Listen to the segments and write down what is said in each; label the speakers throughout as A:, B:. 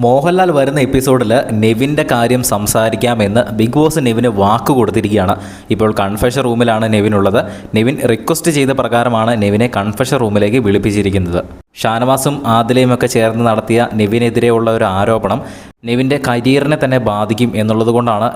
A: മോഹൻലാൽ വരുന്ന എപ്പിസോഡിൽ നെവിൻ്റെ കാര്യം സംസാരിക്കാമെന്ന് ബിഗ് ബോസ് നെവിന് വാക്ക് കൊടുത്തിരിക്കുകയാണ്. ഇപ്പോൾ കൺഫെഷൻ റൂമിലാണ് നെവിനുള്ളത്. നെവിൻ റിക്വസ്റ്റ് ചെയ്ത പ്രകാരമാണ് നെവിനെ കൺഫെഷൻ റൂമിലേക്ക് വിളിപ്പിച്ചിരിക്കുന്നത്. ഷാനവാസും ആദിലയും ഒക്കെ ചേർന്ന് നടത്തിയ നെവിനെതിരെയുള്ള ഒരു ആരോപണം നെവിൻ്റെ കരിയറിനെ തന്നെ ബാധിക്കും എന്നുള്ളത് കൊണ്ടാണ്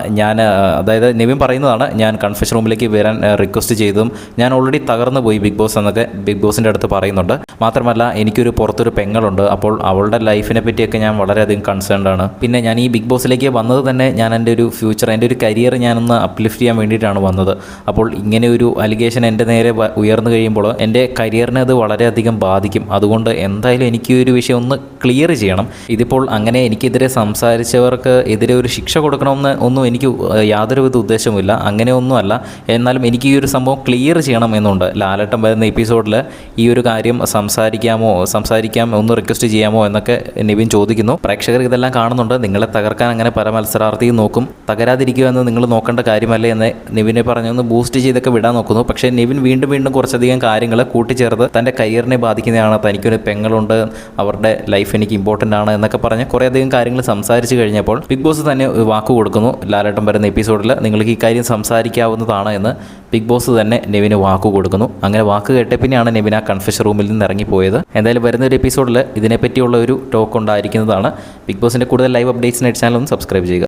A: അതായത് നെവിൻ പറയുന്നതാണ്, ഞാൻ കൺഫെഷൻ റൂമിലേക്ക് വരാൻ റിക്വസ്റ്റ് ചെയ്തതും ഞാൻ ഓൾറെഡി തകർന്നു പോയി ബിഗ് ബോസ് എന്നൊക്കെ ബിഗ് ബോസിൻ്റെ അടുത്ത് പറയുന്നുണ്ട്. മാത്രമല്ല എനിക്കൊരു പുറത്തൊരു പെങ്ങളുണ്ട്, അപ്പോൾ അവളുടെ ലൈഫിനെ പറ്റിയൊക്കെ ഞാൻ വളരെയധികം കൺസേൺഡ് ആണ്. പിന്നെ ഞാൻ ഈ ബിഗ് ബോസിലേക്ക് വന്നത് തന്നെ ഞാൻ എൻ്റെ ഒരു ഫ്യൂച്ചർ, എൻ്റെ ഒരു കരിയർ ഞാനൊന്ന് അപ്ലിഫ്റ്റ് ചെയ്യാൻ വേണ്ടിയിട്ടാണ് വന്നത്. അപ്പോൾ ഇങ്ങനെ ഒരു അലിഗേഷൻ എൻ്റെ നേരെ ഉയർന്നു കഴിയുമ്പോൾ എൻ്റെ കരിയറിനെ അത് വളരെയധികം ബാധിക്കും. അതുകൊണ്ട് എന്തായാലും എനിക്ക് ഈ ഒരു വിഷയം ഒന്ന് ക്ലിയർ ചെയ്യണം. ഇതിപ്പോൾ അങ്ങനെ എനിക്കെതിരെ സംസാരിച്ചവർക്ക് എതിരെ ഒരു ശിക്ഷ കൊടുക്കണമെന്ന് ഒന്നും എനിക്ക് യാതൊരുവിധ ഉദ്ദേശവുമില്ല, അങ്ങനെയൊന്നുമല്ല. എന്നാലും എനിക്ക് ഈ ഒരു സംഭവം ക്ലിയർ ചെയ്യണം എന്നുണ്ട്. ലാലേട്ടൻ വരുന്ന എപ്പിസോഡിൽ ഈ ഒരു കാര്യം സംസാരിക്കാം ഒന്ന് റിക്വസ്റ്റ് ചെയ്യാമോ എന്നൊക്കെ നെവിൻ ചോദിക്കുന്നു. പ്രേക്ഷകർ ഇതെല്ലാം കാണുന്നുണ്ട്. നിങ്ങളെ തകർക്കാൻ അങ്ങനെ പല മത്സരാർത്ഥിയും നോക്കും, തകരാതിരിക്കുക എന്ന് നിങ്ങൾ നോക്കേണ്ട കാര്യമല്ലേ എന്ന് നെവിനെ പറഞ്ഞൊന്ന് ബൂസ്റ്റ് ചെയ്തൊക്കെ വിടാൻ നോക്കുന്നു. പക്ഷേ നെവിൻ വീണ്ടും കുറച്ചധികം കാര്യങ്ങൾ കൂട്ടിച്ചേർത്ത് തൻ്റെ കരിയറിനെ ബാധിക്കുന്നതാണ്, തനിക്കൊരു പെങ്ങളുണ്ട്, അവരുടെ ലൈഫ് എനിക്ക് ഇമ്പോർട്ടൻ്റ് ആണ് എന്നൊക്കെ പറഞ്ഞ് കുറേയധികം കാര്യങ്ങൾ സംസാരിച്ച് കഴിഞ്ഞപ്പോൾ ബിഗ് ബോസ് തന്നെ വാക്ക് കൊടുക്കുന്നു. ലാലേട്ടൻ വരുന്ന എപ്പിസോഡിൽ നിങ്ങൾക്ക് ഈ കാര്യം സംസാരിക്കാവുന്നതാണ് എന്ന് ബിഗ് ബോസ് തന്നെ നെവിന് വാക്ക് കൊടുക്കുന്നു. അങ്ങനെ വാക്ക് കേട്ടേ പിന്നെയാണ് നെവിൻ ആ കൺഫെഷൻ റൂമിൽ നിന്ന് ഇറങ്ങിപ്പോയത്. എന്തായാലും വരുന്നൊരു എപ്പിസോഡിൽ ഇതിനെപ്പറ്റിയുള്ള ഒരു ടോക്ക് ഉണ്ടായിരിക്കുന്നതാണ്. ബിഗ് ബോസിൻ്റെ കൂടുതൽ ലൈവ് അപ്ഡേറ്റ്സിനായിട്ട് ചാനൽ ഒന്ന് സബ്സ്ക്രൈബ് ചെയ്യുക.